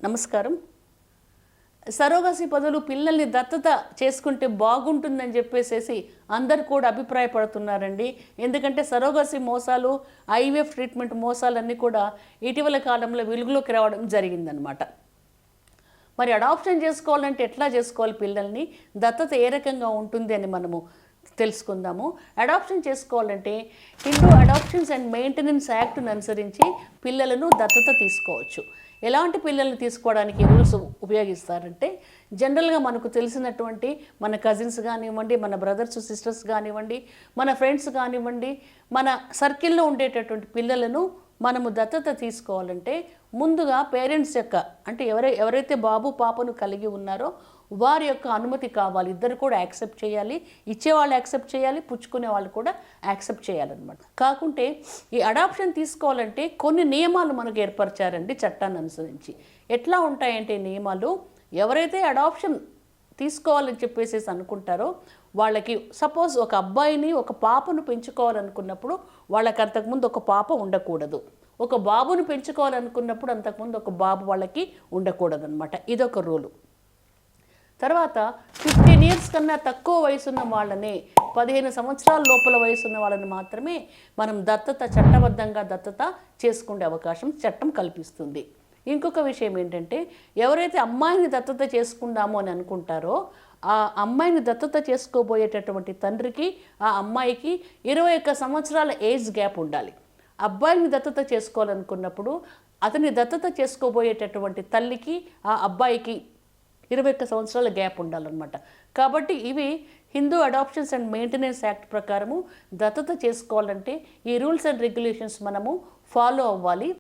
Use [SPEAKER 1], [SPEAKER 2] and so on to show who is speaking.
[SPEAKER 1] నమస్కారం. సరోగసి పదులు పిల్లల్ని దత్తత చేసుకుంటే బాగుంటుందని చెప్పేసేసి అందరు కూడా అభిప్రాయపడుతున్నారండి. ఎందుకంటే సరోగసి మోసాలు, ఐవీఎఫ్ ట్రీట్మెంట్ మోసాలన్నీ కూడా ఇటీవల కాలంలో వెలుగులోకి రావడం జరిగిందనమాట. మరి అడాప్షన్ చేసుకోవాలంటే ఎట్లా చేసుకోవాలి, పిల్లల్ని దత్తత ఏ రకంగా ఉంటుంది అని మనము తెలుసుకుందాము. అడాప్షన్ చేసుకోవాలంటే హిందూ అడాప్షన్స్ అండ్ మెయింటెనెన్స్ యాక్ట్ను అనుసరించి పిల్లలను దత్తత తీసుకోవచ్చు. ఎలాంటి పిల్లల్ని తీసుకోవడానికి రూల్స్ ఉపయోగిస్తారంటే, జనరల్గా మనకు తెలిసినటువంటి మన కజిన్స్ కానివ్వండి, మన బ్రదర్స్ సిస్టర్స్ కానివ్వండి, మన ఫ్రెండ్స్ కానివ్వండి, మన సర్కిల్లో ఉండేటటువంటి పిల్లలను మనము దత్తత తీసుకోవాలంటే ముందుగా పేరెంట్స్ యొక్క అంటే ఎవరైతే బాబు పాపను కలిగి ఉన్నారో వారి యొక్క అనుమతి కావాలి. ఇద్దరు కూడా యాక్సెప్ట్ చేయాలి. ఇచ్చేవాళ్ళు యాక్సెప్ట్ చేయాలి, పుచ్చుకునే వాళ్ళు కూడా యాక్సెప్ట్ చేయాలన్నమాట. కాకుంటే ఈ అడాప్షన్ తీసుకోవాలంటే కొన్ని నియమాలు మనకు ఏర్పరిచారండి చట్టాన్ని అనుసరించి. ఎట్లా ఉంటాయంటే నియమాలు, ఎవరైతే అడాప్షన్ తీసుకోవాలని చెప్పేసి అనుకుంటారో వాళ్ళకి సపోజ్ ఒక అబ్బాయిని ఒక పాపను పెంచుకోవాలనుకున్నప్పుడు వాళ్ళకి అంతకుముందు ఒక పాప ఉండకూడదు. ఒక బాబును పెంచుకోవాలనుకున్నప్పుడు అంతకుముందు ఒక బాబు వాళ్ళకి ఉండకూడదు అనమాట. ఇదొక రూలు. తర్వాత 15 ఇయర్స్ కన్నా తక్కువ వయసున్న వాళ్ళని, 15 సంవత్సరాల లోపల వయసున్న వాళ్ళని మాత్రమే మనం చట్టబద్ధంగా దత్తత చేసుకునే అవకాశం చట్టం కల్పిస్తుంది. ఇంకొక విషయం ఏంటంటే, ఎవరైతే అమ్మాయిని దత్తత చేసుకుందాము అని అనుకుంటారో ఆ అమ్మాయిని దత్తత చేసుకోబోయేటటువంటి తండ్రికి ఆ అమ్మాయికి 21 సంవత్సరాల ఏజ్ గ్యాప్ ఉండాలి. అబ్బాయిని దత్తత చేసుకోవాలనుకున్నప్పుడు అతని దత్తత చేసుకోబోయేటటువంటి తల్లికి ఆ అబ్బాయికి 21 సంవత్సరాల గ్యాప్ ఉండాలన్నమాట. కాబట్టి ఇవి Hindu adoptions and maintenance act ప్రకారము దత్తత చేసుకోవాలంటే ఈ రూల్స్ అండ్ రెగ్యులేషన్స్ మనము ఫాలో అవ్వాలి.